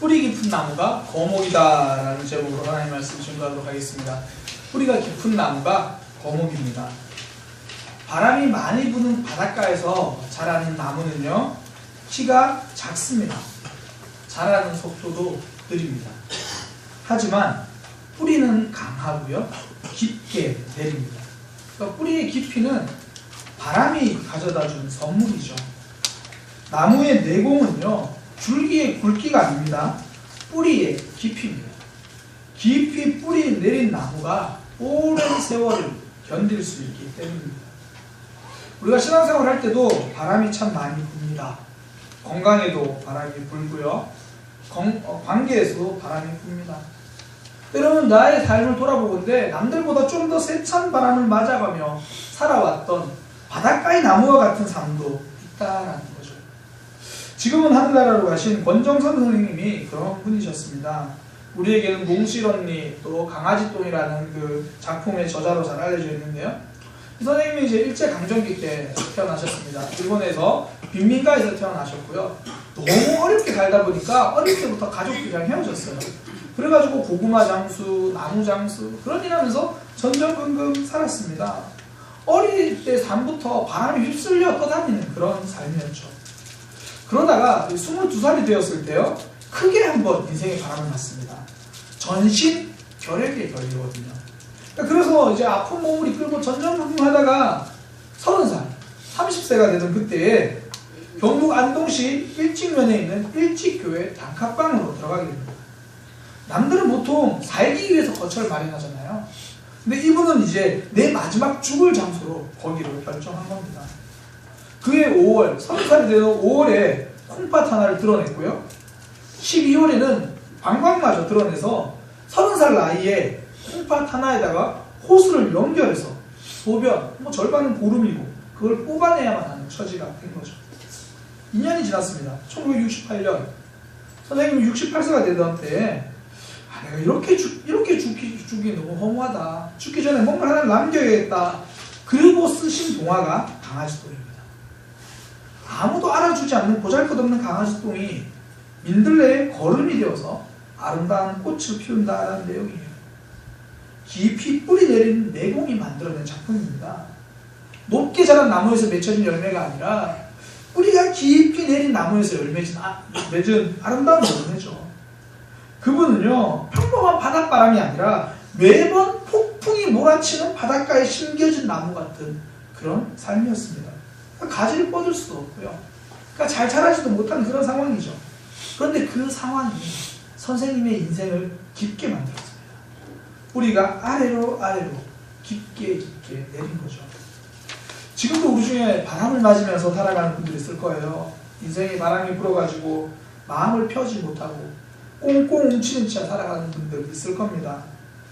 뿌리 깊은 나무가 거목이다 라는 제목으로 하나님의 말씀 증거하도록 하겠습니다. 뿌리가 깊은 나무가 거목입니다. 바람이 많이 부는 바닷가에서 자라는 나무는요, 키가 작습니다. 자라는 속도도 느립니다. 하지만 뿌리는 강하고요, 깊게 내립니다. 그러니까 뿌리의 깊이는 바람이 가져다준 선물이죠. 나무의 내공은요, 줄기의 굵기가 아닙니다. 뿌리의 깊이입니다. 깊이 뿌리 내린 나무가 오랜 세월을 견딜 수 있기 때문입니다. 우리가 신앙생활 할 때도 바람이 참 많이 붑니다. 건강에도 바람이 불고요, 관계에서도 바람이 붑니다. 때로는 나의 삶을 돌아보건대 남들보다 좀 더 세찬 바람을 맞아가며 살아왔던 바닷가의 나무와 같은 삶도 있다라는 거죠. 지금은 하늘나라로 가신 권정선 선생님이 그런 분이셨습니다. 우리에게는 몽실 언니 또 강아지똥이라는 그 작품의 저자로 잘 알려져 있는데요. 이 선생님이 이제 일제강점기 때 태어나셨습니다. 일본에서 빈민가에서 태어나셨고요. 너무 어렵게 살다 보니까 어릴 때부터 가족들이랑 헤어졌어요. 그래가지고 고구마 장수, 나무 장수 그런 일 하면서 전전긍긍 살았습니다. 어릴 때 삶부터 바람이 휩쓸려 떠다니는 그런 삶이었죠. 그러다가 22살이 되었을 때요, 크게 한번 인생의 바람을 맞습니다. 전신결핵에 걸리거든요. 그래서 이제 아픈 몸을 이끌고 전전긍긍하다가 30살, 30세가 되던 그때에 경북 안동시 일직면에 있는 일직교회 단칸방으로 들어가게 됩니다. 남들은 보통 살기 위해서 거처를 마련하잖아요. 근데 이분은 이제 내 마지막 죽을 장소로 거기를 결정한 겁니다. 그해 5월, 30살이 되는 5월에 콩팥 하나를 드러냈고요. 12월에는 방광마저 드러내서 30살 나이에 콩팥 하나에다가 호수를 연결해서 소변, 절반은 보름이고 그걸 뽑아내야만 하는 처지가 된 거죠. 2년이 지났습니다. 1968년 선생님이 68세가 되던 때에 내가 이렇게 죽기 너무 허무하다. 죽기 전에 뭔가 하나를 남겨야겠다. 그리고 쓰신 동화가 강아지똥입니다. 아무도 알아주지 않는 보잘것없는 강아지똥이 민들레의 걸음이 되어서 아름다운 꽃을 피운다라는 내용이에요. 깊이 뿌리 내린 내공이 만들어낸 작품입니다. 높게 자란 나무에서 맺혀진 열매가 아니라 뿌리가 깊이 내린 나무에서 맺은 아름다운 열매죠. 그분은요, 평범한 바닷바람이 아니라 매번 폭풍이 몰아치는 바닷가에 심겨진 나무 같은 그런 삶이었습니다. 그러니까 가지를 뻗을 수도 없고요. 그러니까 잘 자라지도 못하는 그런 상황이죠. 그런데 그 상황이 선생님의 인생을 깊게 만들었습니다. 뿌리가 아래로 깊게 내린 거죠. 지금도 우리 중에 바람을 맞으면서 살아가는 분들이 있을 거예요. 인생에 바람이 불어가지고 마음을 펴지 못하고 꽁꽁 뭉치는 채 살아가는 분들 있을 겁니다.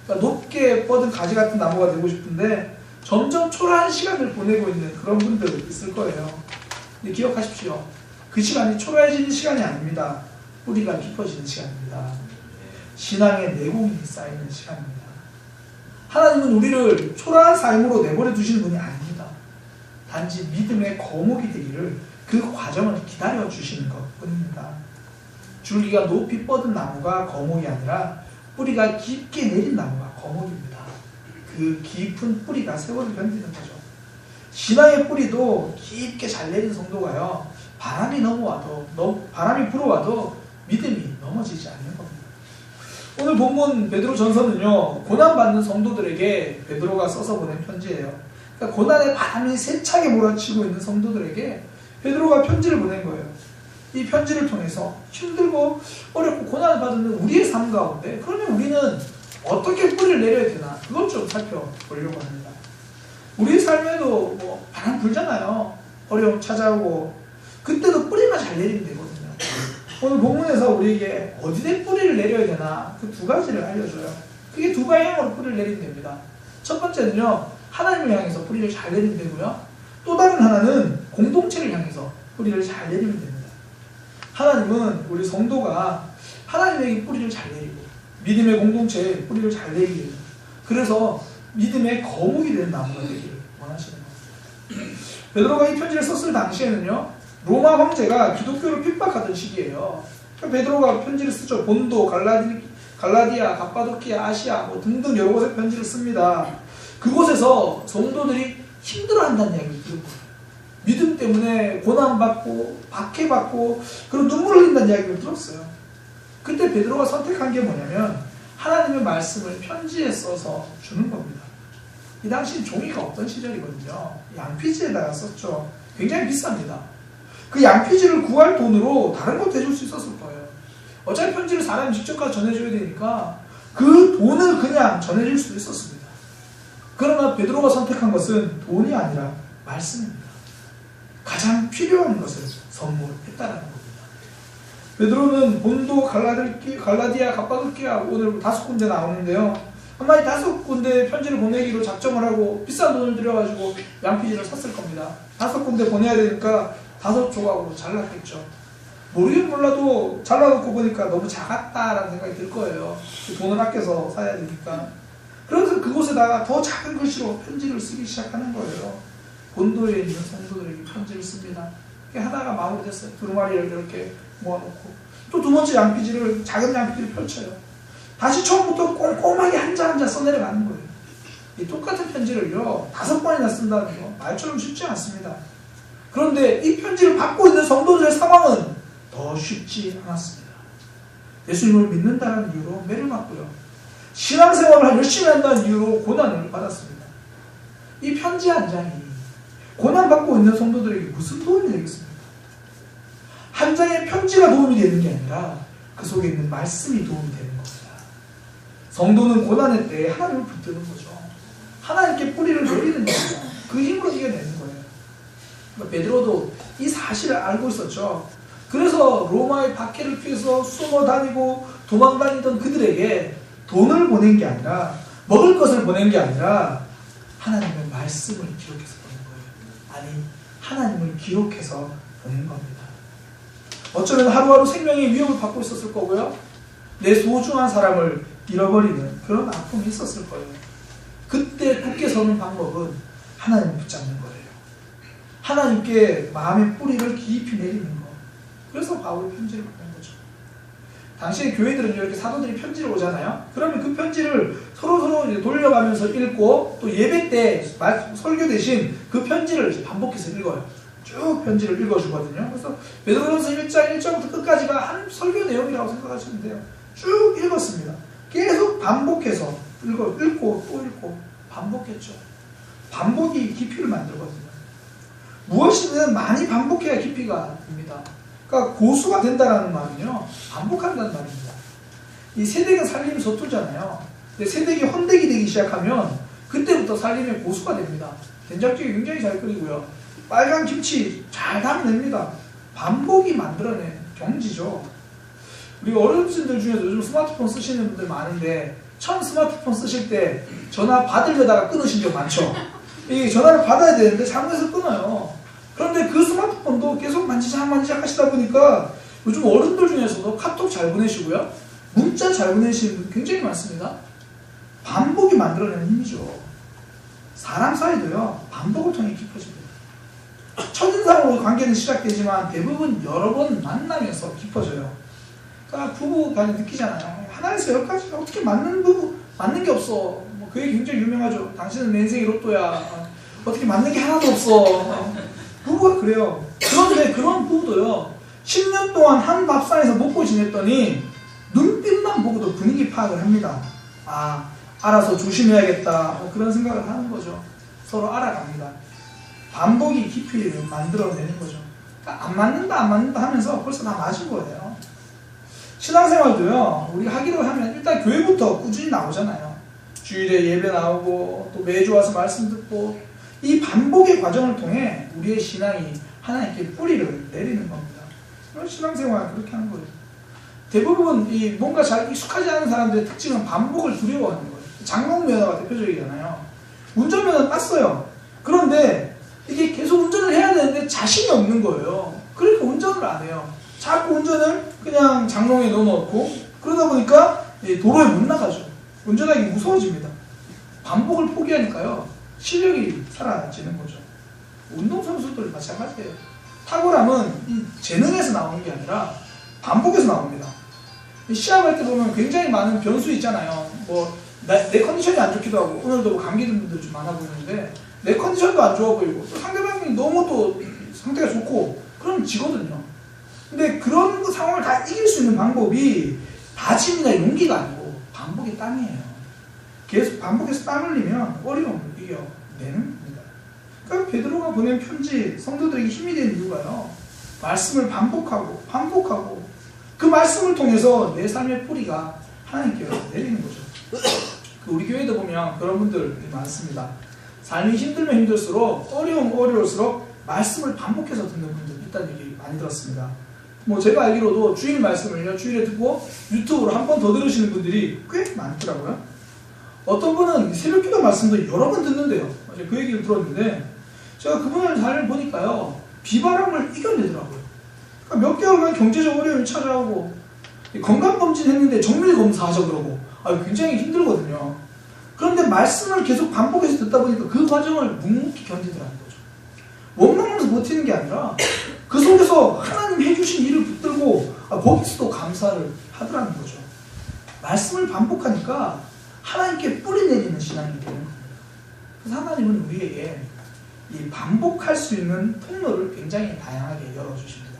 그러니까 높게 뻗은 가지 같은 나무가 되고 싶은데 점점 초라한 시간을 보내고 있는 그런 분들 있을 거예요. 근데 기억하십시오. 그 시간이 초라해지는 시간이 아닙니다. 뿌리가 깊어지는 시간입니다. 신앙의 내공이 쌓이는 시간입니다. 하나님은 우리를 초라한 삶으로 내버려 두시는 분이 아닙니다. 단지 믿음의 거목이 되기를 그 과정을 기다려 주시는 것뿐입니다. 줄기가 높이 뻗은 나무가 거목이 아니라 뿌리가 깊게 내린 나무가 거목입니다. 그 깊은 뿌리가 세월을 견디는 거죠. 신앙의 뿌리도 깊게 잘 내린 성도가요, 바람이 불어와도 믿음이 넘어지지 않는 겁니다. 오늘 본문 베드로 전서는요, 고난받는 성도들에게 베드로가 써서 보낸 편지예요. 그러니까 고난의 바람이 세차게 몰아치고 있는 성도들에게 베드로가 편지를 보낸 거예요. 이 편지를 통해서 힘들고 어렵고 고난을 받는 우리의 삶 가운데 그러면 우리는 어떻게 뿌리를 내려야 되나, 그걸 좀 살펴보려고 합니다. 우리 삶에도 바람 불잖아요. 어려움 찾아오고 그때도 뿌리만 잘 내리면 되거든요. 오늘 본문에서 우리에게 어디에 뿌리를 내려야 되나, 그 두 가지를 알려줘요. 그게 두 방향으로 뿌리를 내리면 됩니다. 첫 번째는요, 하나님을 향해서 뿌리를 잘 내리면 되고요, 또 다른 하나는 공동체를 향해서 뿌리를 잘 내리면 됩니다. 하나님은 우리 성도가 하나님에게 뿌리를 잘 내리고 믿음의 공동체에 뿌리를 잘 내리기 위해서, 그래서 믿음의 거목이 되는 나무가 되기를 원하시는 겁니다. 베드로가 이 편지를 썼을 당시에는요, 로마 황제가 기독교를 핍박하던 시기예요. 베드로가 편지를 쓰죠. 본도, 갈라디아, 갑바도키아, 아시아 뭐 등등 여러 곳에 편지를 씁니다. 그곳에서 성도들이 힘들어한다는 이야기를 들은 거예요. 믿음 때문에 고난받고 박해받고 그런 눈물을 흘린다는 이야기를 들었어요. 그때 베드로가 선택한 게 뭐냐면 하나님의 말씀을 편지에 써서 주는 겁니다. 이 당시 종이가 없던 시절이거든요. 양피지에다가 썼죠. 굉장히 비쌉니다. 그 양피지를 구할 돈으로 다른 것도 해줄 수 있었을 거예요. 어차피 편지를 사람이 직접 가서 전해줘야 되니까 그 돈을 그냥 전해줄 수도 있었습니다. 그러나 베드로가 선택한 것은 돈이 아니라 말씀입니다. 가장 필요한 것을 선물했다는 겁니다. 베드로는 본도, 갈라디아, 갑바도키아 오늘 5군데 나오는데요. 아마 이 5군데 편지를 보내기로 작정을 하고 비싼 돈을 들여가지고 양피지를 샀을 겁니다. 5군데 보내야 되니까 5조각으로 잘랐겠죠. 모르긴 몰라도 잘라놓고 보니까 너무 작았다라는 생각이 들 거예요. 돈을 아껴서 사야 되니까. 그래서 그곳에다가 더 작은 글씨로 편지를 쓰기 시작하는 거예요. 본도에 있는 성도들에게 편지를 씁니다. 하다가 마무리됐어요. 두루마리를 이렇게 모아놓고 또 두 번째 양피지를 작은 양피지를 펼쳐요. 다시 처음부터 꼼꼼하게 한자 한자 써내려가는 거예요. 이 똑같은 편지를요 5번이나 쓴다는 거 말처럼 쉽지 않습니다. 그런데 이 편지를 받고 있는 성도들의 상황은 더 쉽지 않았습니다. 예수님을 믿는다는 이유로 매를 맞고요. 신앙생활을 열심히 한다는 이유로 고난을 받았습니다. 이 편지 한 장이 고난받고 있는 성도들에게 무슨 도움이 되겠습니까? 한 장의 편지가 도움이 되는 게 아니라 그 속에 있는 말씀이 도움이 되는 겁니다. 성도는 고난의 때에 하나님을 붙드는 거죠. 하나님께 뿌리를 내리는 겁니다. 그 힘으로 이겨내는 거예요. 그러니까 베드로도 이 사실을 알고 있었죠. 그래서 로마의 박해를 피해서 숨어 다니고 도망다니던 그들에게 돈을 보낸 게 아니라 먹을 것을 보낸 게 아니라 하나님의 말씀을 기록해서 보낸 거예요. 아니 하나님을 기록해서 보낸 겁니다. 어쩌면 하루하루 생명의 위협을 받고 있었을 거고요. 내 소중한 사람을 잃어버리는 그런 아픔이 있었을 거예요. 그때 굳게 서는 방법은 하나님을 붙잡는 거예요. 하나님께 마음의 뿌리를 깊이 내리는 거. 그래서 바울이 편지를 보낸 거죠. 당시에 교회들은 이렇게 사도들이 편지를 오잖아요. 그러면 그 편지를 서로 이제 돌려가면서 읽고 또 예배 때 설교 대신 그 편지를 이제 반복해서 읽어요. 쭉 편지를 읽어주거든요. 그래서 베드로전서 1장 1절부터 끝까지가 한 설교 내용이라고 생각하시면 돼요. 쭉 읽었습니다. 계속 반복해서 읽고 또 읽고 반복했죠. 반복이 깊이를 만들거든요. 무엇이든 많이 반복해야 깊이가 됩니다. 그러니까 고수가 된다는 말은요, 반복한다는 말입니다. 이 세대가 살림이 서투잖아요. 근데 세대기 헌대기 되기 시작하면 그때부터 살림의 고수가 됩니다. 된장찌개 굉장히 잘 끓이고요. 빨간 김치 잘 담냅니다. 반복이 만들어낸 경지죠. 우리 어르신들 중에서 요즘 스마트폰 쓰시는 분들 많은데 처음 스마트폰 쓰실 때 전화 받으려다가 끊으신 적 많죠. 이 전화를 받아야 되는데 잘못해서 끊어요. 그런데 그 스마트폰도 계속 만지작 하시다 보니까 요즘 어른들 중에서도 카톡 잘 보내시고요. 문자 잘 보내시는 분 굉장히 많습니다. 반복이 만들어내는 힘이죠. 사람 사이도요. 반복을 통해 깊어집니다. 첫인상으로 관계는 시작되지만 대부분 여러 번 만나면서 깊어져요. 그러니까 부부 간에 느끼잖아요. 하나에서 10가지 어떻게 맞는 부부, 맞는 게 없어. 뭐 그게 굉장히 유명하죠. 당신은 내 인생의 로또야. 어떻게 맞는 게 하나도 없어. 부부가 그래요. 그런데 그런 부부도요. 10년 동안 한 밥상에서 먹고 지냈더니 눈빛만 보고도 분위기 파악을 합니다. 아, 알아서 조심해야겠다. 뭐 그런 생각을 하는 거죠. 서로 알아갑니다. 반복이 깊이를 만들어내는 거죠. 그러니까 안 맞는다 하면서 벌써 다 맞은 거예요. 신앙생활도요. 우리가 하기로 하면 일단 교회부터 꾸준히 나오잖아요. 주일에 예배 나오고 또 매주 와서 말씀 듣고 이 반복의 과정을 통해 우리의 신앙이 하나님께 뿌리를 내리는 겁니다. 신앙생활 그렇게 하는 거예요. 대부분 이 뭔가 잘 익숙하지 않은 사람들의 특징은 반복을 두려워하는 거예요. 장롱면허가 대표적이잖아요. 운전면허 땄어요. 그런데 이게 계속 운전을 해야 되는데 자신이 없는 거예요. 그러니까 운전을 안 해요. 자꾸 운전을 그냥 장롱에 넣어놓고 그러다 보니까 도로에 못 나가죠. 운전하기 무서워집니다. 반복을 포기하니까요. 실력이 사라지는 거죠. 운동선수들 마찬가지예요. 탁월함은 이 재능에서 나오는 게 아니라 반복에서 나옵니다. 시합할 때 보면 굉장히 많은 변수 있잖아요. 내 컨디션이 안 좋기도 하고, 오늘도 감기 든 분들 좀 많아 보이는데, 내 컨디션도 안 좋아 보이고, 또 상대방이 너무 또 상태가 좋고, 그러면 지거든요. 근데 그런 상황을 다 이길 수 있는 방법이 다짐이나 용기가 아니고, 반복의 땀이에요. 계속 반복해서 땀 흘리면 어려움을 이겨내는 겁니다. 그러니까 베드로가 보낸 편지, 성도들에게 힘이 되는 이유가요. 말씀을 반복하고, 그 말씀을 통해서 내 삶의 뿌리가 하나님께 내리는 거죠. 우리 교회도 보면 그런 분들이 많습니다. 삶이 힘들면 힘들수록, 어려울수록 말씀을 반복해서 듣는 분들 있다는 얘기 많이 들었습니다. 제가 알기로도 주일 말씀을요, 주일에 듣고 유튜브로 한 번 더 들으시는 분들이 꽤 많더라고요. 어떤 분은 새벽 기도 말씀도 여러 번 듣는데요. 그 얘기를 들었는데, 제가 그분의 삶을 보니까요, 비바람을 이겨내더라고요. 그러니까 몇 개월간 경제적 어려움이 찾아오고, 건강검진 했는데 정밀 검사하자 그러고, 굉장히 힘들거든요. 그런데 말씀을 계속 반복해서 듣다 보니까 그 과정을 묵묵히 견디더라는 거죠. 원망하면서 버티는 게 아니라 그 속에서 하나님 해주신 일을 붙들고 거기서도 감사를 하더라는 거죠. 말씀을 반복하니까 하나님께 뿌리 내리는 신앙이 되는 겁니다. 그래서 하나님은 우리에게 이 반복할 수 있는 통로를 굉장히 다양하게 열어주십니다.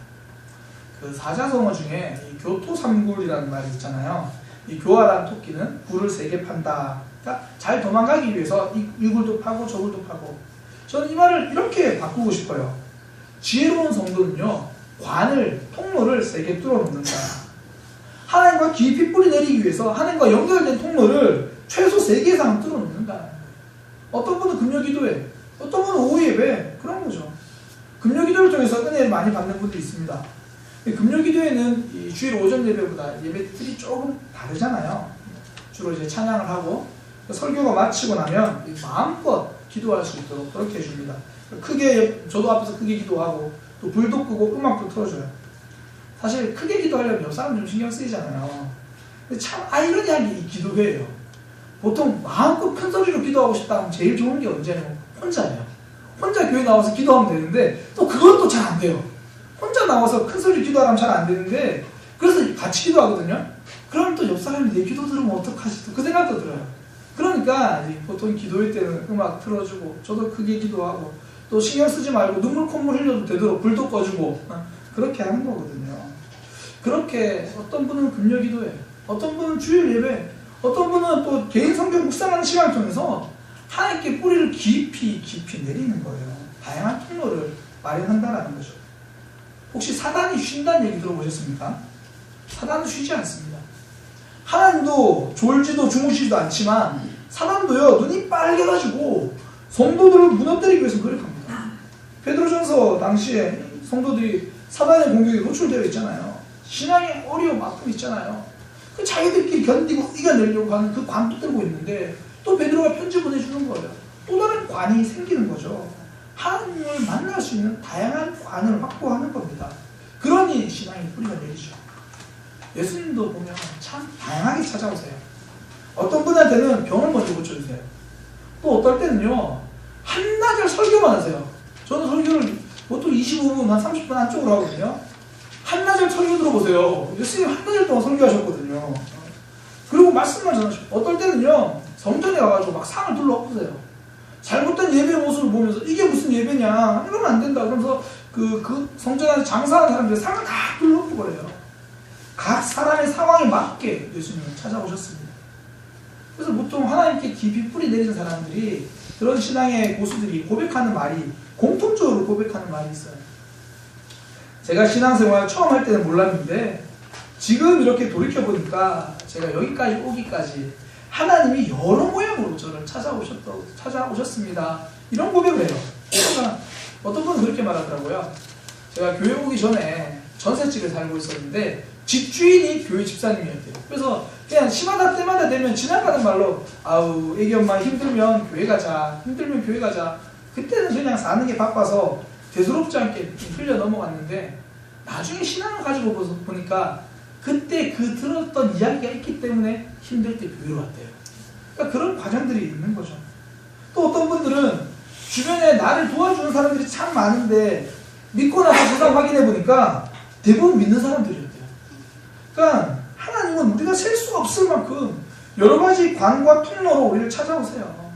그 사자성어 중에 이 교토삼굴이라는 말이 있잖아요. 이 교활한 토끼는 굴을 3개 판다. 그러니까 잘 도망가기 위해서 이 굴도 파고 저 굴도 파고. 저는 이 말을 이렇게 바꾸고 싶어요. 지혜로운 성도는요, 통로를 3개 뚫어놓는다. 하나님과 깊이 뿌리 내리기 위해서 하나님과 연결된 통로를 최소 3개 이상 뚫어놓는다. 어떤 분은 금요기도회, 어떤 분은 오후 예배, 그런 거죠. 금요기도를 통해서 은혜를 많이 받는 분도 있습니다. 금요기도회는 이 주일 오전 예배보다 예배들이 조금 다르잖아요. 주로 이제 찬양을 하고 설교가 마치고 나면 마음껏 기도할 수 있도록 그렇게 해줍니다. 크게, 저도 앞에서 크게 기도하고 또 불도 끄고 음악도 틀어줘요. 사실 크게 기도하려면 옆 사람 좀 신경 쓰이잖아요. 근데 참 아이러니하게 이 기도회예요. 보통 마음껏 큰 소리로 기도하고 싶다 하면 제일 좋은 게 언제냐면 혼자예요. 혼자 교회 나와서 기도하면 되는데 또 그것도 잘 안 돼요. 혼자 나와서 큰 소리 기도하면 잘 안 되는데, 그래서 같이 기도하거든요. 그럼 또 옆 사람이 내 기도 들으면 어떡하지? 또 그 생각도 들어요. 그러니까 보통 기도회 때는 음악 틀어주고 저도 크게 기도하고 또 신경 쓰지 말고 눈물 콧물 흘려도 되도록 불도 꺼주고 그렇게 하는 거거든요. 그렇게 어떤 분은 금요기도회, 어떤 분은 주일 예배, 어떤 분은 또 개인 성경 묵상하는 시간을 통해서 하나님께 뿌리를 깊이 내리는 거예요. 다양한 통로를 마련한다는 거죠. 혹시 사단이 쉰다는 얘기 들어보셨습니까? 사단은 쉬지 않습니다. 하나님도 졸지도 주무시지도 않지만 사단도요, 눈이 빨개가지고 성도들을 무너뜨리기 위해서 노력합니다. 베드로전서 당시에 성도들이 사단의 공격에 노출되어 있잖아요. 신앙의 어려움, 아픔 있잖아요. 그 자기들끼리 견디고 이겨내려고 하는 그 관도 들고 있는데 또 베드로가 편지 보내주는 거예요. 또 다른 관이 생기는 거죠. 하나님을 만날 수 있는 다양한 관을 확보하는 겁니다. 그러니 신앙의 뿌리가 내리죠. 예수님도 보면 참 다양하게 찾아오세요. 어떤 분한테는 병을 먼저 고쳐주세요. 또 어떨 때는요, 한나절 설교만 하세요. 저는 설교를 보통 25분, 한 30분 안쪽으로 하거든요. 한나절 설교 들어보세요. 예수님 한나절 동안 설교하셨거든요. 그리고 말씀만 전하시고, 어떨 때는요, 성전에 가가지고 막 상을 둘러엎으세요. 잘못된 예배 모습을 보면서 이게 무슨 예배냐, 이러면 안 된다. 그러면서 그 성전 안에 장사하는 사람들 상을 다 둘러엎고 그래요. 각 사람의 상황에 맞게 예수님은 찾아오셨습니다. 그래서 보통 하나님께 깊이 뿌리 내리는 사람들이, 그런 신앙의 고수들이 고백하는 말이, 공통적으로 고백하는 말이 있어요. 제가 신앙생활 처음 할 때는 몰랐는데 지금 이렇게 돌이켜보니까 제가 여기까지 오기까지 하나님이 여러 모양으로 저를 찾아오셨습니다. 이런 고백을 해요. 그러니까 어떤 분은 그렇게 말하더라고요. 제가 교회 오기 전에 전셋집에 살고 있었는데 집주인이 교회 집사님이었대요. 그래서 그냥 시마다 때마다 되면 지나가는 말로, 아우 애기 엄마 힘들면 교회 가자, 힘들면 교회 가자. 그때는 그냥 사는 게 바빠서 대수롭지 않게 흘려 넘어갔는데, 나중에 신앙을 가지고 보니까 그때 그 들었던 이야기가 있기 때문에 힘들 때 교회로 왔대요. 그러니까 그런 과정들이 있는 거죠. 또 어떤 분들은 주변에 나를 도와주는 사람들이 참 많은데 믿고 나서 세상 확인해 보니까 대부분 믿는 사람들이었대요. 그러니까 하나님은 우리가 셀 수 없을 만큼 여러 가지 관과 통로로 우리를 찾아오세요.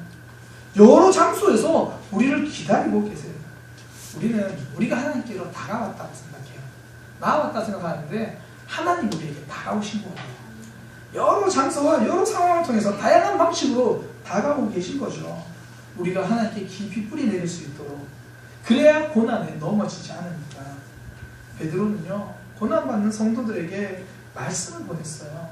여러 장소에서 우리를 기다리고 계세요. 우리가 하나님께로 다가왔다고 생각해요. 나아왔다 생각하는데 하나님 우리에게 다가오신 거예요. 여러 장소와 여러 상황을 통해서 다양한 방식으로 다가오고 계신 거죠. 우리가 하나님께 깊이 뿌리 내릴 수 있도록. 그래야 고난에 넘어지지 않으니까. 베드로는요, 고난받는 성도들에게 말씀을 보냈어요.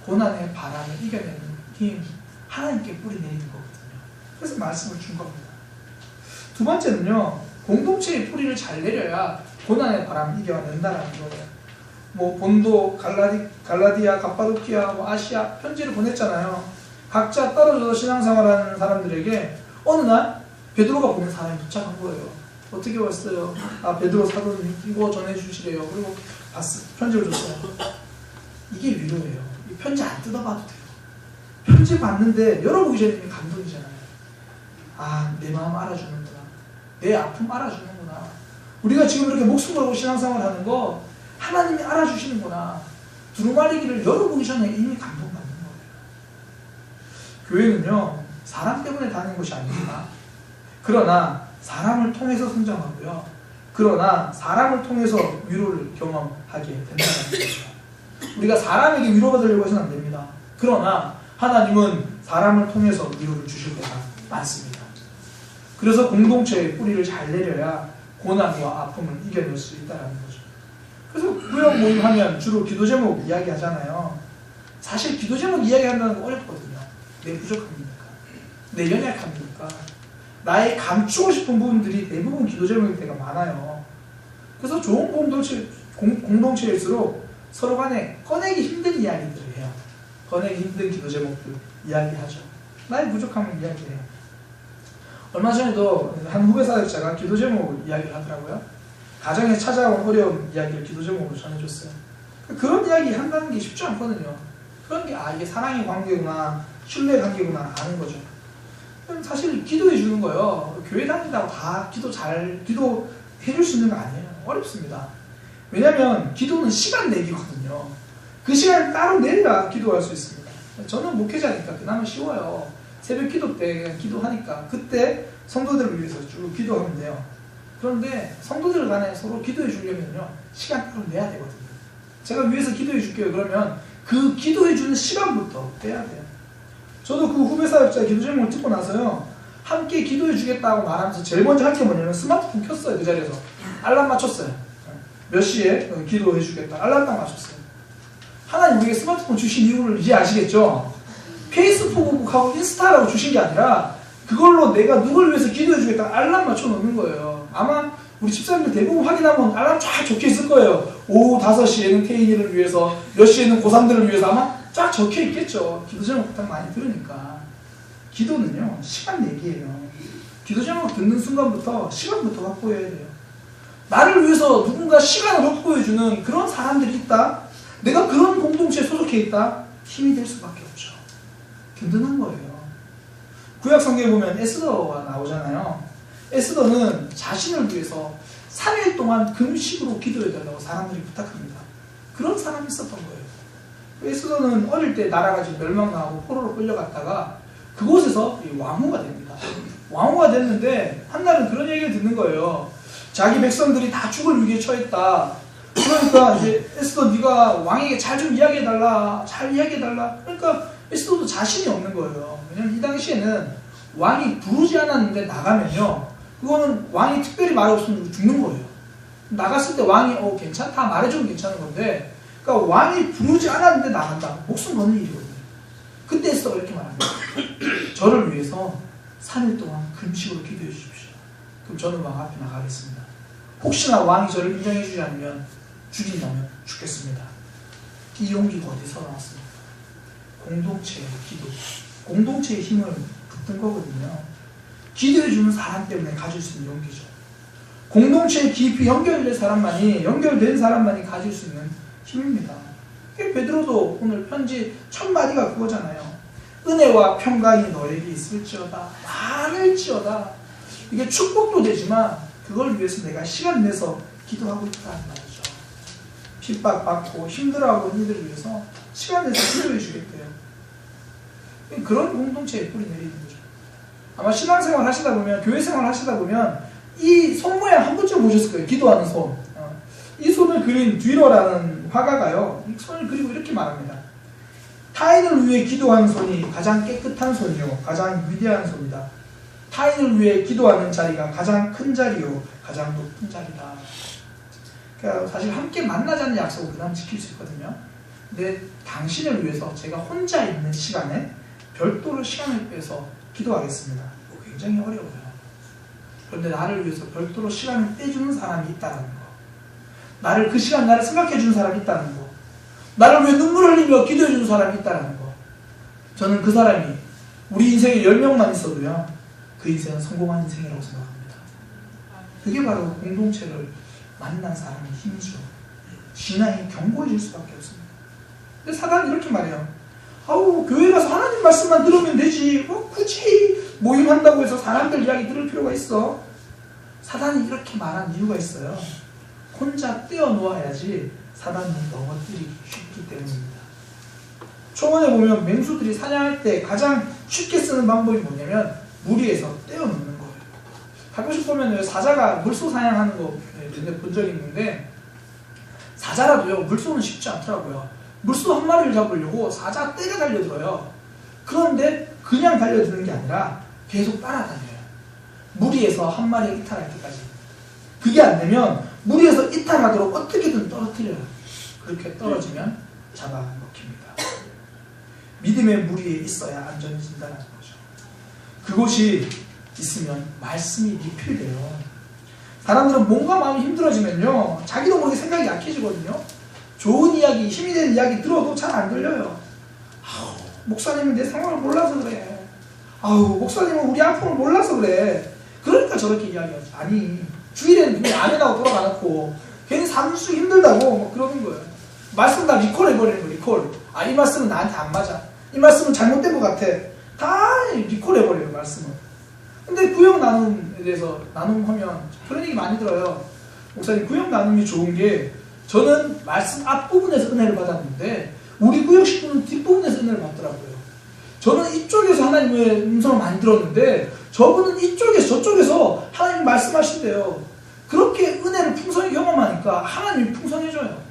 고난의 바람을 이겨내는 힘, 하나님께 뿌리 내리는 거거든요. 그래서 말씀을 준 겁니다. 두 번째는요, 공동체의 뿌리를 잘 내려야 고난의 바람을 이겨낸다는 거예요. 본도, 갈라디아, 갑바도키아, 아시아 편지를 보냈잖아요. 각자 떨어져서 신앙생활하는 사람들에게 어느 날 베드로가 보낸 사람이 도착한 거예요. 어떻게 왔어요? 베드로 사도님 이거 전해주시래요. 그리고 편지를 줬어요. 이게 위로예요. 이 편지 안 뜯어봐도 돼요. 편지 봤는데 열어보기 전에 이미 감동이잖아요. 내 마음 알아주는구나. 내 아픔 알아주는구나. 우리가 지금 이렇게 목숨 걸고 신앙생활 하는 거 하나님이 알아주시는구나. 두루마리기를 열어보기 전에 이미 감동받는 거예요. 교회는요, 사람 때문에 다니는 것이 아닙니다. 그러나 사람을 통해서 성장하고요. 그러나 사람을 통해서 위로를 경험하게 된다는 거죠. 우리가 사람에게 위로받으려고 해서는 안 됩니다. 그러나 하나님은 사람을 통해서 위로를 주실 때가 많습니다. 그래서 공동체의 뿌리를 잘 내려야 고난과 아픔을 이겨낼 수 있다는 거죠. 그래서 구역 모임하면 주로 기도 제목 이야기하잖아요. 사실 기도 제목 이야기한다는 거 어렵거든요. 내 부족합니까? 내 연약합니까? 나의 감추고 싶은 부분들이 대부분 기도 제목일 때가 많아요. 그래서 좋은 공동체일수록 서로 간에 꺼내기 힘든 이야기들을 해요. 꺼내기 힘든 기도 제목들 이야기하죠. 나의 부족함을 이야기해요. 얼마 전에도 한 후배 사역자가 기도 제목을 이야기를 하더라고요. 가정에 찾아온 어려운 이야기를 기도 제목으로 전해줬어요. 그런 이야기 한다는 게 쉽지 않거든요. 그런 게 이게 사랑의 관계구나, 신뢰의 관계구나 아는 거죠. 사실 기도해 주는 거예요. 교회 다닌다고 다 기도해 줄 수 있는 거 아니에요. 어렵습니다. 왜냐하면 기도는 시간 내기거든요. 그 시간을 따로 내야 기도할 수 있습니다. 저는 목회자니까 그나마 쉬워요. 새벽 기도 때 그냥 기도하니까 그때 성도들을 위해서 쭉 기도하면 돼요. 그런데 성도들 간에 서로 기도해 주려면요, 시간 따로 내야 되거든요. 제가 위해서 기도해 줄게요. 그러면 그 기도해 주는 시간부터 빼야 돼요. 저도 그 후배 사역자 기도 제목을 듣고 나서요, 함께 기도해 주겠다고 말하면서 제일 먼저 할 게 뭐냐면 스마트폰 켰어요. 그 자리에서 알람 맞췄어요. 몇 시에 기도해 주겠다 알람 딱 맞췄어요. 하나님 우리에게 스마트폰 주신 이유를 이제 아시겠죠? 페이스북하고 인스타라고 주신 게 아니라 그걸로 내가 누굴 위해서 기도해 주겠다 알람 맞춰 놓는 거예요. 아마 우리 집사님들 대부분 확인하면 알람 쫙 적혀 있을 거예요. 오후 5시에는 태인이를 위해서, 몇 시에는 고3들을 위해서 아마 쫙 적혀 있겠죠. 기도 제목 부탁 많이 들으니까. 기도는요, 시간 내기예요. 기도 제목 듣는 순간부터 시간부터 확보해야 돼요. 나를 위해서 누군가 시간을 확보해주는 그런 사람들이 있다? 내가 그런 공동체에 소속해 있다? 힘이 될 수밖에 없죠. 든든한 거예요. 구약 성경에 보면 에스더가 나오잖아요. 에스더는 자신을 위해서 3일 동안 금식으로 기도해달라고 사람들이 부탁합니다. 그런 사람이 있었던 거예요. 에스더는 어릴 때 나라가 지금 멸망당하고 포로로 끌려갔다가 그곳에서 왕후가 됩니다. 왕후가 됐는데 한날은 그런 얘기를 듣는 거예요. 자기 백성들이 다 죽을 위기에 처했다. 그러니까 이제 에스더 네가 왕에게 잘 좀 이야기해달라. 잘 이야기해달라. 그러니까 에스더도 자신이 없는 거예요. 왜냐면 이 당시에는 왕이 부르지 않았는데 나가면요, 그거는 왕이 특별히 말이 없으면 죽는 거예요. 나갔을 때 왕이 괜찮다 말해주면 괜찮은 건데, 그러니까 왕이 부르지 않았는데 나간다. 목숨 거는 일이거든요. 그때 에스더가 이렇게 말합니다. 저를 위해서 3일 동안 금식으로 기도해 주십시오. 그럼 저는 왕 앞에 나가겠습니다. 혹시나 왕이 저를 인정해 주지 않으면, 죽인다면 죽겠습니다. 이 용기가 어디서 나왔습니까? 공동체의 기도, 공동체의 힘을 붙든 거거든요. 기도해주는 사람 때문에 가질 수 있는 용기죠. 공동체에 깊이 연결된 사람만이 가질 수 있는 힘입니다. 베드로도 오늘 편지 첫 마디가 그거잖아요. 은혜와 평강이 너에게 있을지어다, 많을지어다. 이게 축복도 되지만 그걸 위해서 내가 시간 내서 기도하고 있다는 말이죠. 핍박받고 힘들어하고 있는 이들을 위해서 시간 내서 기도해 주겠대요. 그런 공동체에 뿌리 내리는 거죠. 아마 신앙생활 하시다 보면, 교회생활 하시다 보면 이 손 모양 한 번쯤 보셨을 거예요. 기도하는 손. 이 손을 그린 듀러라는 화가가요, 이 손을 그리고 이렇게 말합니다. 타인을 위해 기도하는 손이 가장 깨끗한 손이요, 가장 위대한 손이다. 타인을 위해 기도하는 자리가 가장 큰 자리요, 가장 높은 자리다. 그러니까 사실 함께 만나자는 약속을 그다음 지킬 수 있거든요. 근데 당신을 위해서 제가 혼자 있는 시간에 별도로 시간을 빼서 기도하겠습니다. 굉장히 어려워요. 그런데 나를 위해서 별도로 시간을 떼주는 사람이 있다는 거, 나를 그 시간 나를 생각해 주는 사람이 있다는 거, 나를 위해 눈물 흘리며 기도해 주는 사람이 있다는 거, 저는 그 사람이 우리 인생에 10명만 있어도요, 그 인생은 성공한 인생이라고 생각합니다. 그게 바로 공동체를 만난 사람의 힘이죠. 신앙이 견고해질 수밖에 없습니다. 근데 사단이 이렇게 말해요. 아우, 교회 가서 하나님 말씀만 들으면 되지, 굳이 모임한다고 해서 사람들 이야기 들을 필요가 있어. 사단이 이렇게 말한 이유가 있어요. 혼자 떼어놓아야지 사단이 넘어뜨리기 쉽기 때문입니다. 초원에 보면 맹수들이 사냥할 때 가장 쉽게 쓰는 방법이 뭐냐면 무리에서 떼어놓는 거예요. 가끔씩 보면 사자가 물소 사냥하는 거 본 적이 있는데, 사자라도요, 물소는 쉽지 않더라고요. 물소 한 마리를 잡으려고 사자 떼가 달려들어요. 그런데 그냥 달려드는 게 아니라 계속 따라다녀요. 무리에서 한 마리가 이탈할 때까지. 그게 안 되면 무리에서 이탈하도록 어떻게든 떨어뜨려요. 그렇게 떨어지면 잡아먹힙니다. 믿음의 무리에 있어야 안전해진다는 거죠. 그곳이 있으면 말씀이 리필돼요. 사람들은 몸과 마음이 힘들어지면요, 자기도 모르게 생각이 약해지거든요. 좋은 이야기, 힘이 되는 이야기 들어도 잘 안 들려요. 아우, 목사님은 내 상황을 몰라서 그래. 아우, 목사님은 우리 아픔을 몰라서 그래. 그러니까 저렇게 이야기하지. 아니, 주일에는 분명히 아내하고 돌아가놓고 괜히 삼수 힘들다고 막 그러는 거예요. 말씀 다 리콜해버리는 거예요. 리콜. 아, 이 말씀은 나한테 안 맞아. 이 말씀은 잘못된 것 같아. 다 리콜해버려요, 말씀은. 근데 구역 나눔에 대해서 나눔하면 그런 얘기 많이 들어요. 목사님, 구역 나눔이 좋은 게, 저는 말씀 앞부분에서 은혜를 받았는데 우리 구역 식구는 뒷부분에서 은혜를 받더라고요. 저는 이쪽에서 하나님의 음성을 많이 들었는데 저분은 이쪽에서 저쪽에서 하나님 말씀하신대요. 그렇게 은혜를 풍성히 경험하니까 하나님이 풍성해져요.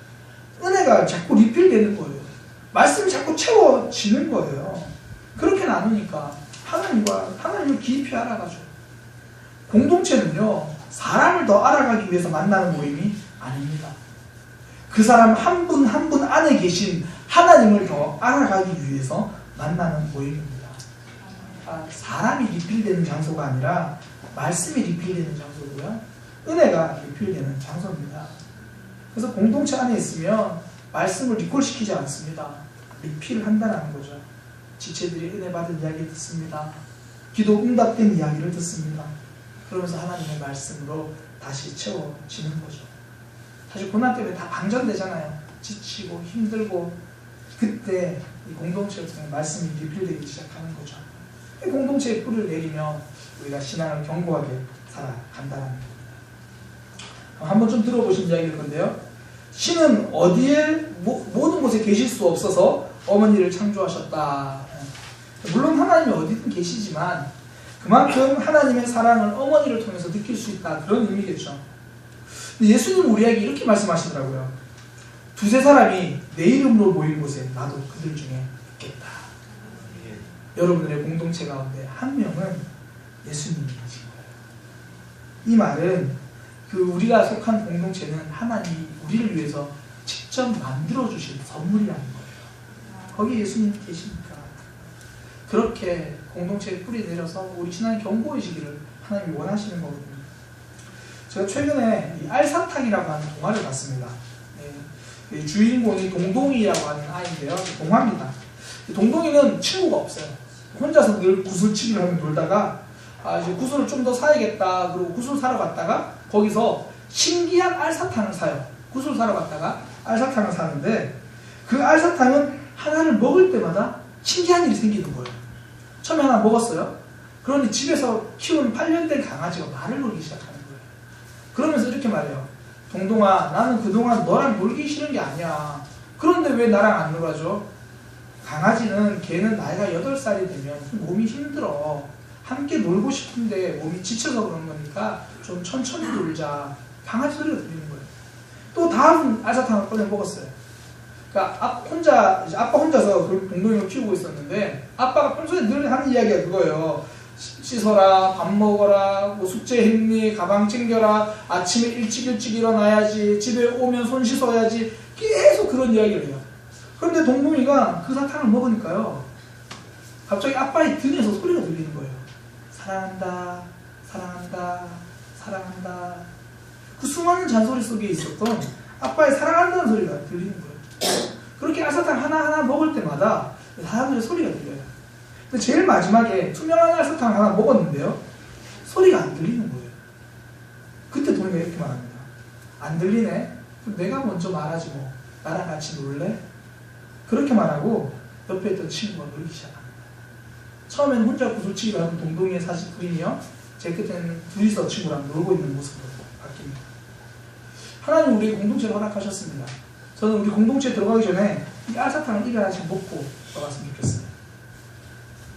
은혜가 자꾸 리필되는 거예요. 말씀이 자꾸 채워지는 거예요. 그렇게 나누니까 하나님을 깊이 알아가죠. 공동체는요, 사람을 더 알아가기 위해서 만나는 모임이 아닙니다. 그 사람 한 분 한 분 안에 계신 하나님을 더 알아가기 위해서 만나는 모임입니다. 사람이 리필되는 장소가 아니라 말씀이 리필되는 장소고요, 은혜가 리필되는 장소입니다. 그래서 공동체 안에 있으면 말씀을 리콜시키지 않습니다. 리필한다는 거죠. 지체들이 은혜 받은 이야기 듣습니다. 기도 응답된 이야기를 듣습니다. 그러면서 하나님의 말씀으로 다시 채워지는 거죠. 사실 고난 때문에 다 방전되잖아요. 지치고 힘들고, 그때 이 공동체를 통해 말씀이 리필되기 시작하는 거죠. 이 공동체에 뿌리를 내리며 우리가 신앙을 견고하게 살아간다는 겁니다. 한번 좀 들어보신 이야기일 건데요. 신은 어디에 모든 곳에 계실 수 없어서 어머니를 창조하셨다. 물론 하나님이 어디든 계시지만 그만큼 하나님의 사랑을 어머니를 통해서 느낄 수 있다, 그런 의미겠죠. 근데 예수님은 우리에게 이렇게 말씀하시더라고요. 두세 사람이 내 이름으로 모인 곳에 나도 그들 중에 있겠다. 여러분들의 공동체 가운데 한 명은 예수님이신 거예요. 이 말은 우리가 속한 공동체는 하나님이 우리를 위해서 직접 만들어주신 선물이라는 거예요. 거기 예수님이 계시니까. 그렇게 공동체에 뿌리 내려서 우리 신앙이 견고해지기를 하나님이 원하시는 거거든요. 제가 최근에 이 알사탕이라고 하는 동화를 봤습니다. 네. 주인공이 동동이라고 하는 아이인데요. 동화입니다. 동동이는 친구가 없어요. 혼자서 늘 구슬치기를 하며 놀다가 이제 구슬을 좀 더 사야겠다. 그리고 구슬 사러 갔다가 거기서 신기한 알사탕을 사요. 구슬 사러 갔다가 알사탕을 사는데 그 알사탕은 하나를 먹을 때마다 신기한 일이 생기는 거예요. 처음에 하나 먹었어요. 그러니 집에서 키운 8년 된 강아지가 말을 걸기 시작하는 거예요. 그러면서 이렇게 말해요. 동동아, 나는 그동안 너랑 놀기 싫은 게 아니야. 그런데 왜 나랑 안 놀아줘? 강아지는 걔는 나이가 8살이 되면 몸이 힘들어. 함께 놀고 싶은데 몸이 지쳐서 그런 거니까 좀 천천히 놀자. 강아지 소리가 들리는 거예요. 또 다음 알사탕을 꺼내 먹었어요. 그러니까 아빠 혼자서 그 동동이를 키우고 있었는데 아빠가 평소에 늘 하는 이야기가 그거예요. 씻어라, 밥 먹어라, 뭐 숙제 했니, 가방 챙겨라, 아침에 일찍 일어나야지, 집에 오면 손 씻어야지, 계속 그런 이야기를 해요. 그런데 동동이가 그 사탕을 먹으니까요, 갑자기 아빠의 등에서 소리가 들리는 거예요. 사랑한다, 사랑한다, 사랑한다. 그 수많은 잔소리 속에 있었던 아빠의 사랑한다는 소리가 들리는 거예요. 그렇게 알사탕 하나하나 먹을 때마다 사람들의 소리가 들려요. 근데 제일 마지막에 투명한 알사탕 하나 먹었는데요, 소리가 안 들리는 거예요. 그때 동이가 이렇게 말합니다. 안 들리네? 그럼 내가 먼저 말하지 뭐. 나랑 같이 놀래? 그렇게 말하고 옆에 있던 친구가 놀기 시작합니다. 처음에는 혼자 구슬치기를 하던 동동이의 사실 부인이요, 제 끝에는 둘이서 친구랑 놀고 있는 모습으로 바뀝니다. 하나님 우리 공동체를 허락하셨습니다. 저는 우리 공동체에 들어가기 전에 이 알사탕을 입에 하나씩 먹고 들어갔으면 좋겠어요.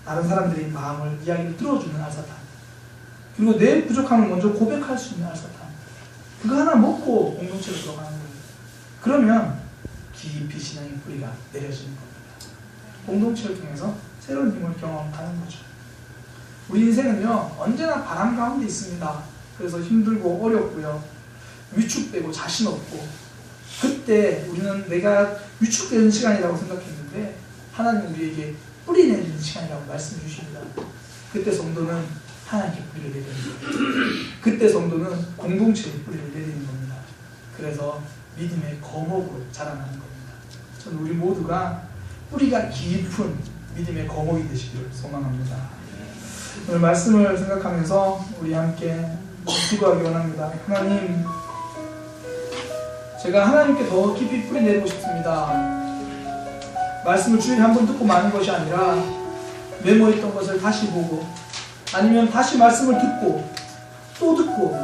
다른 사람들의 마음을, 이야기를 들어주는 알사탕, 그리고 내 부족함을 먼저 고백할 수 있는 알사탕, 그거 하나 먹고 공동체로 들어가는 거예요. 그러면 깊이 신앙의 뿌리가 내려지는 겁니다. 공동체를 통해서 새로운 힘을 경험하는 거죠. 우리 인생은요, 언제나 바람 가운데 있습니다. 그래서 힘들고 어렵고요, 위축되고 자신 없고, 그때 우리는 내가 위축되는 시간이라고 생각했는데 하나님 우리에게 뿌리 내리는 시간이라고 말씀해 주십니다. 그때 성도는 하나님께 뿌리를 내리는 거예요. 그때 성도는 공동체에 뿌리를 내리는 겁니다. 그래서 믿음의 거목으로 자라나는 겁니다. 저는 우리 모두가 뿌리가 깊은 믿음의 거목이 되시기를 소망합니다. 오늘 말씀을 생각하면서 우리 함께 기도하기 원합니다. 하나님, 제가 하나님께 더 깊이 뿌리 내리고 싶습니다. 말씀을 주일에 한 번 듣고 마는 것이 아니라 메모했던 것을 다시 보고, 아니면 다시 말씀을 듣고 또 듣고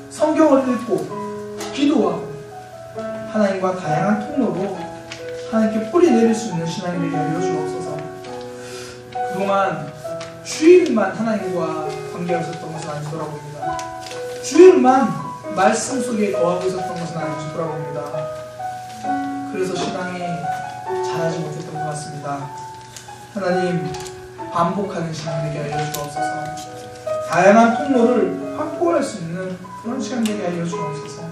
성경을 읽고 기도하고 하나님과 다양한 통로로 하나님께 뿌리 내릴 수 있는 신앙이 되게 하여 주옵소서. 그동안 주일만 하나님과 관계하셨던 것은 아닌지 돌아봅니다. 주일만 말씀 속에 거하고 있었던 것은 아닌지 돌아봅니다. 그래서 신앙이 자라지 못했던 것 같습니다. 하나님, 반복하는 신앙 되게 하여 주옵소서. 다양한 통로를 확보할 수 있는 그런 시간 되게 하여 주옵소서.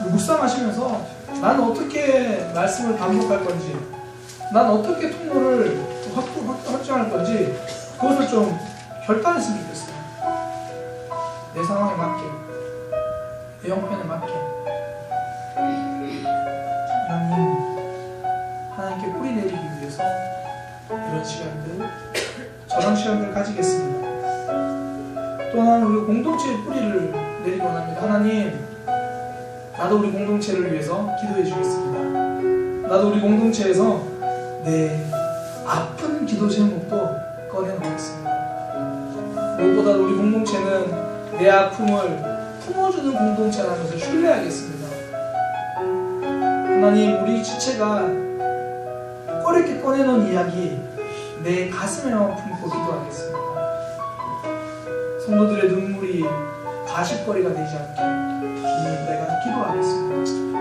묵상하시면서 난 어떻게 말씀을 반복할 건지, 난 어떻게 통로를 확정할 건지, 그것을 좀 결단했으면 좋겠어요. 내 상황에 맞게, 내 형편에 맞게. 하나님께 뿌리 내리기 위해서 이런 시간들, 저런 시간들을 가지겠습니다. 또한 우리 공동체의 뿌리를 내리기 원합니다. 하나님, 나도 우리 공동체를 위해서 기도해 주겠습니다. 나도 우리 공동체에서 내 아픈 기도 제목도 꺼내놓겠습니다. 무엇보다도 우리 공동체는 내 아픔을 품어주는 공동체라는 것을 신뢰하겠습니다. 하나님, 우리 지체가 어렵게 꺼내놓은 이야기 내 가슴에만 품고 기도하겠습니다. 성도들의 눈물이 가십거리가 되지 않게 내가 기도하겠습니다.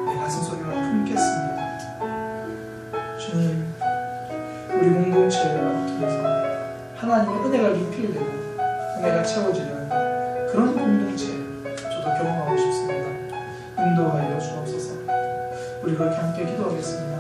내 가슴 속에만 품겠습니다. 주님, 우리 공동체를 통해서 하나님의 은혜가 리필되고 은혜가 채워지는 그런 공동체 저도 경험하고 싶습니다. 인도하여 주옵소서. 우리 그렇게 함께 기도하겠습니다.